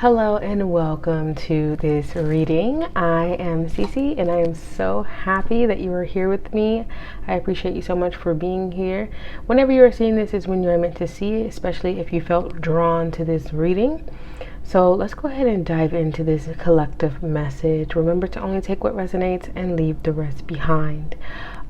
Hello and welcome to this reading. I am CeeCee and I am so happy that you are here with me. I appreciate you so much for being here. Whenever you are seeing this is when you are meant to see it, especially if you felt drawn to this reading. So let's go ahead and dive into this collective message. Remember to only take what resonates and leave the rest behind.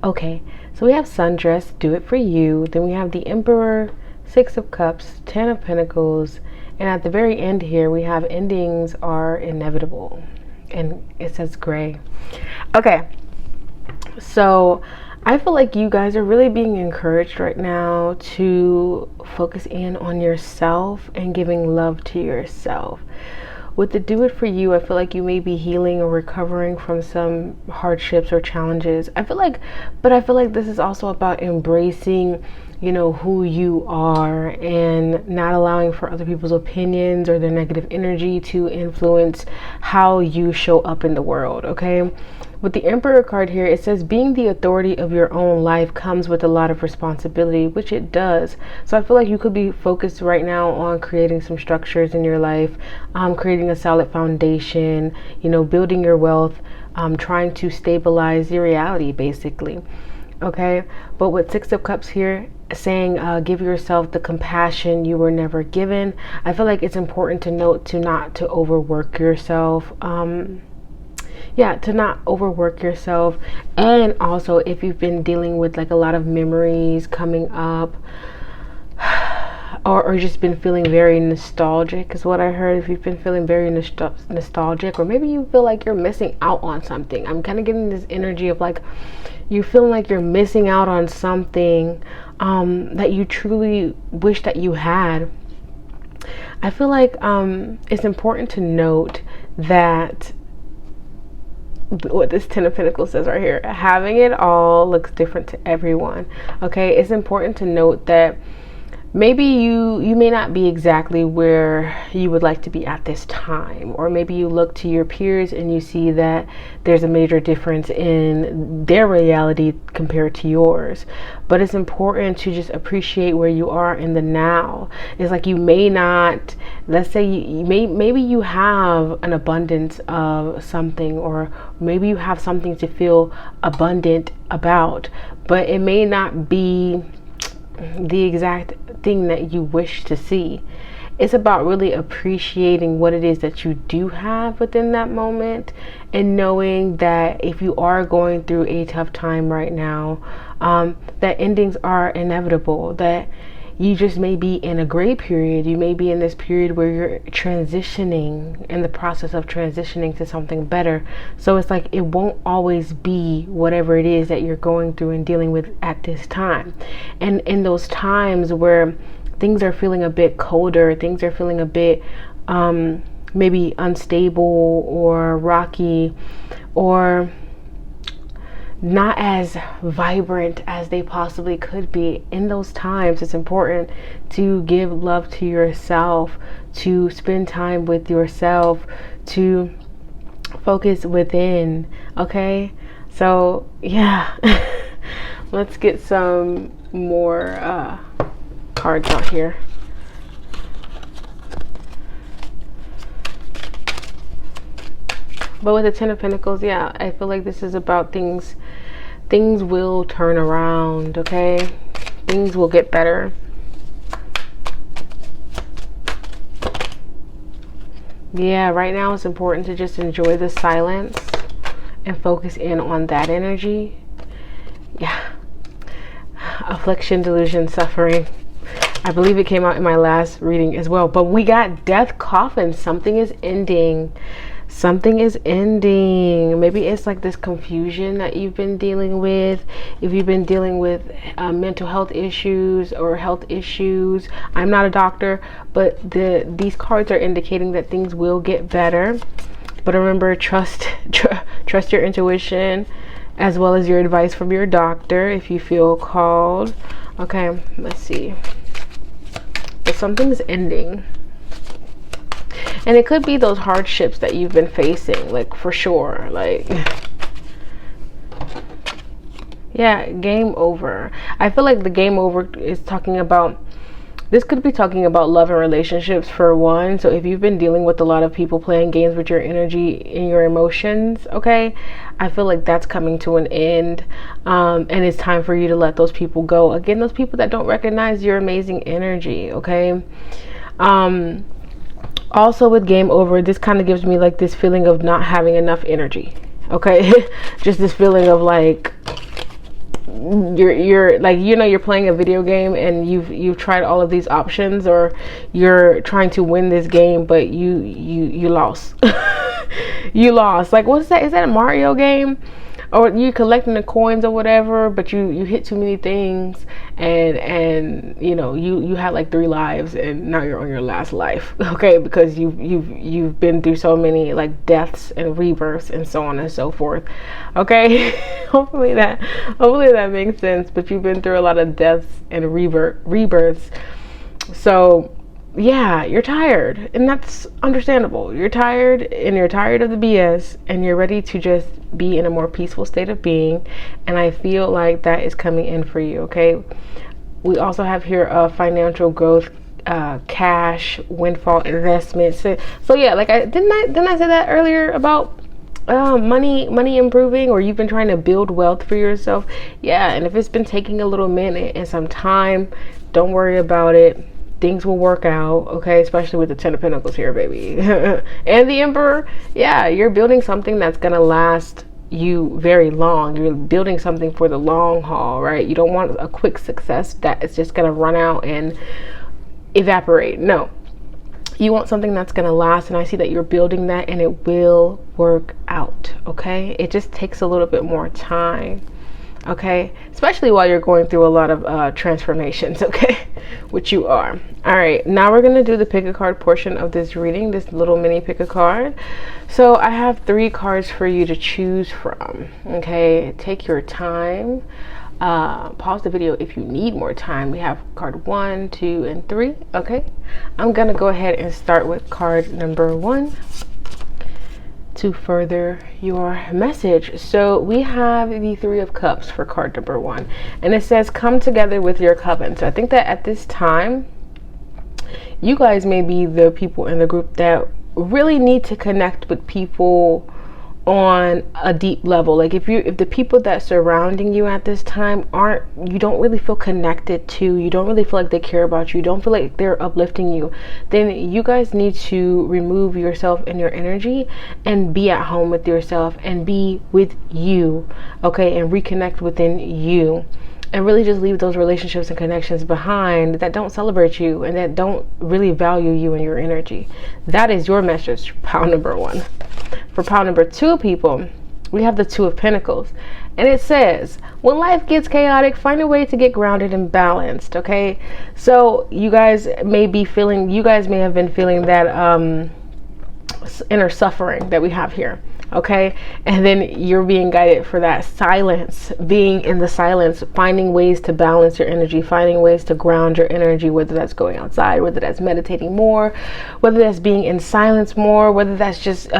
Okay, so we have Sundress, do it for you. Then we have the Emperor, Six of Cups, Ten of Pentacles, and at the very end here, we have endings are inevitable. And it says gray. Okay. So I feel like you guys are really being encouraged right now to focus in on yourself and giving love to yourself. With the do it for you, I feel like you may be healing or recovering from some hardships or challenges. I feel like this is also about embracing who you are and not allowing for other people's opinions or their negative energy to influence how you show up in the world. Okay, with the Emperor card here, it says being the authority of your own life comes with a lot of responsibility, which it does. So I feel like you could be focused right now on creating some structures in your life, creating a solid foundation, building your wealth, trying to stabilize your reality basically. Okay, but with Six of Cups here saying give yourself the compassion you were never given, I feel like it's important to note to not overwork yourself. To not overwork yourself. And also if you've been dealing with like a lot of memories coming up, or just been feeling very nostalgic is what I heard. If you've been feeling very nostalgic, or maybe you feel like you're missing out on something. I'm kind of getting this energy of like you feeling like you're missing out on something that you truly wish that you had. I feel like it's important to note that what this Ten of Pentacles says right here, having it all looks different to everyone. Okay, it's important to note that maybe you may not be exactly where you would like to be at this time, or maybe you look to your peers and you see that there's a major difference in their reality compared to yours. But it's important to just appreciate where you are in the now. It's like you may not, let's say maybe you have an abundance of something, or maybe you have something to feel abundant about, but it may not be the exact thing that you wish to see. It's about really appreciating what it is that you do have within that moment, and knowing that if you are going through a tough time right now, that endings are inevitable, that you just may be in a gray period. You may be in this period where you're transitioning, in the process of transitioning to something better. So it's like it won't always be whatever it is that you're going through and dealing with at this time. And in those times where things are feeling a bit colder, things are feeling a bit maybe unstable or rocky, or not as vibrant as they possibly could be, in those times it's important to give love to yourself, to spend time with yourself, to focus within. Okay, so yeah. Let's get some more cards out here. But with the Ten of Pentacles, yeah, I feel like this is about things will turn around. Okay, things will get better. Yeah, right now it's important to just enjoy the silence and focus in on that energy. Yeah, affliction, delusion, suffering. I believe it came out in my last reading as well. But we got death coffin. Something is ending. Something is ending. Maybe it's like this confusion that you've been dealing with. If you've been dealing with mental health issues or health issues. I'm not a doctor, but these cards are indicating that things will get better. But remember, trust your intuition, as well as your advice from your doctor if you feel called. Okay, let's see. But something's ending. And it could be those hardships that you've been facing, like, for sure. Like, yeah, game over. I feel like the game over is talking about This could be talking about love and relationships for one. So if you've been dealing with a lot of people playing games with your energy and your emotions, okay, I feel like that's coming to an end, and it's time for you to let those people go. Again, those people that don't recognize your amazing energy, okay? Also with game over, this kind of gives me like this feeling of not having enough energy, okay? Just this feeling of like you're like, you know, you're playing a video game and you've tried all of these options, or you're trying to win this game, but you lost. You lost. Like, what's that? Is that a Mario game? Or you collecting the coins or whatever, but you hit too many things, and you know, you had like 3 lives and now you're on your last life, okay, because you've been through so many like deaths and rebirths and so on and so forth, okay. hopefully that makes sense. But you've been through a lot of deaths and rebirths, so yeah, you're tired, and that's understandable. You're tired, and you're tired of the BS, and you're ready to just be in a more peaceful state of being, and I feel like that is coming in for you, okay? We also have here a financial growth, cash, windfall, investments. So yeah, like didn't I say that earlier about money improving, or you've been trying to build wealth for yourself? Yeah, and if it's been taking a little minute and some time, don't worry about it. Things will work out, okay? Especially with the 10 of Pentacles here, baby. And the Emperor. Yeah, you're building something that's gonna last you very long. You're building something for the long haul, right? You don't want a quick success that it's just gonna run out and evaporate. No, you want something that's gonna last, and I see that you're building that, and it will work out, okay? It just takes a little bit more time, okay? Especially while you're going through a lot of transformations, okay? Which you are. All right, now we're gonna do the pick a card portion of this reading, this little mini pick a card. So I have 3 cards for you to choose from, okay? Take your time. Pause the video if you need more time. We have card 1, 2, and 3, okay? I'm gonna go ahead and start with card number 1 to further your message. So we have the 3 of Cups for card number 1, and it says come together with your coven. So I think that at this time, you guys may be the people in the group that really need to connect with people on a deep level. Like if the people that surrounding you at this time you don't really feel connected to, you don't really feel like they care about you, don't feel like they're uplifting you, then you guys need to remove yourself and your energy and be at home with yourself and be with you, okay, and reconnect within you, and really just leave those relationships and connections behind that don't celebrate you and that don't really value you and your energy. That is your message, pile number 1. For pile number 2, people, we have the 2 of Pentacles, and it says when life gets chaotic, find a way to get grounded and balanced, okay? So you guys may have been feeling that inner suffering that we have here, okay? And then you're being guided for that silence, being in the silence, finding ways to balance your energy, finding ways to ground your energy, whether that's going outside, whether that's meditating more, whether that's being in silence more, whether that's just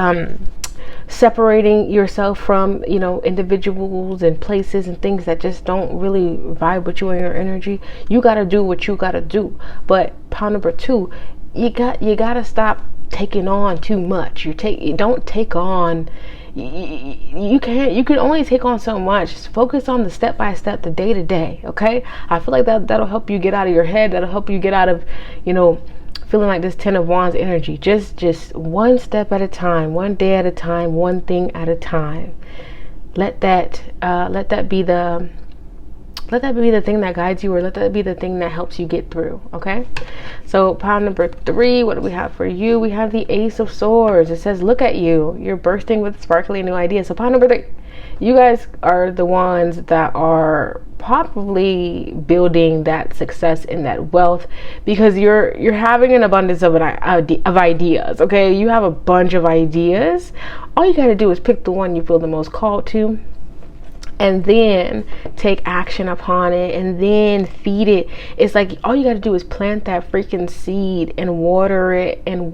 separating yourself from, you know, individuals and places and things that just don't really vibe with you and your energy. You got to do what you got to do. But pile number 2, you got to stop taking on too much. You don't take on, you can only take on so much. Just focus on the step by step, the day to day, okay? I feel like that'll help you get out of your head. That'll help you get out of, you know, feeling like this 10 of Wands energy. Just one step at a time, one day at a time, one thing at a time. Let that be the thing that guides you, or let that be the thing that helps you get through, okay? So pile number 3, what do we have for you? We have the Ace of Swords. It says, look at you. You're bursting with sparkly new ideas. So pile number 3, you guys are the ones that are probably building that success and that wealth, because you're having an abundance of ideas, okay? You have a bunch of ideas. All you got to do is pick the one you feel the most called to and then take action upon it, and then feed it. It's like all you got to do is plant that freaking seed and water it and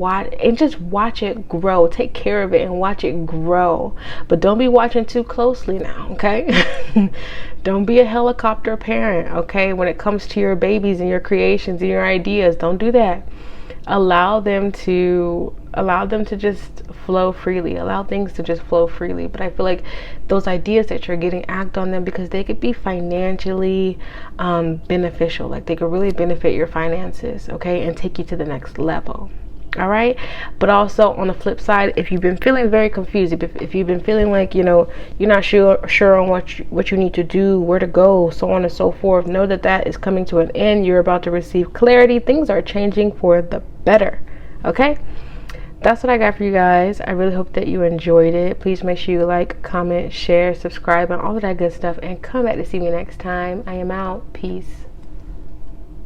just watch it grow. Take care of it and watch it grow. But don't be watching too closely now, okay? Don't be a helicopter parent, okay? When it comes to your babies and your creations and your ideas, don't do that. Allow them to just flow freely. Allow things to just flow freely. But I feel like those ideas that you're getting, act on them, because they could be financially beneficial. Like they could really benefit your finances, okay, and take you to the next level. All right. But also on the flip side, if you've been feeling very confused, if you've been feeling like, you know, you're not sure on what you need to do, where to go, so on and so forth, know that is coming to an end. You're about to receive clarity. Things are changing for the better. Okay. That's what I got for you guys. I really hope that you enjoyed it. Please make sure you like, comment, share, subscribe, and all of that good stuff, and come back to see me next time. I am out. Peace.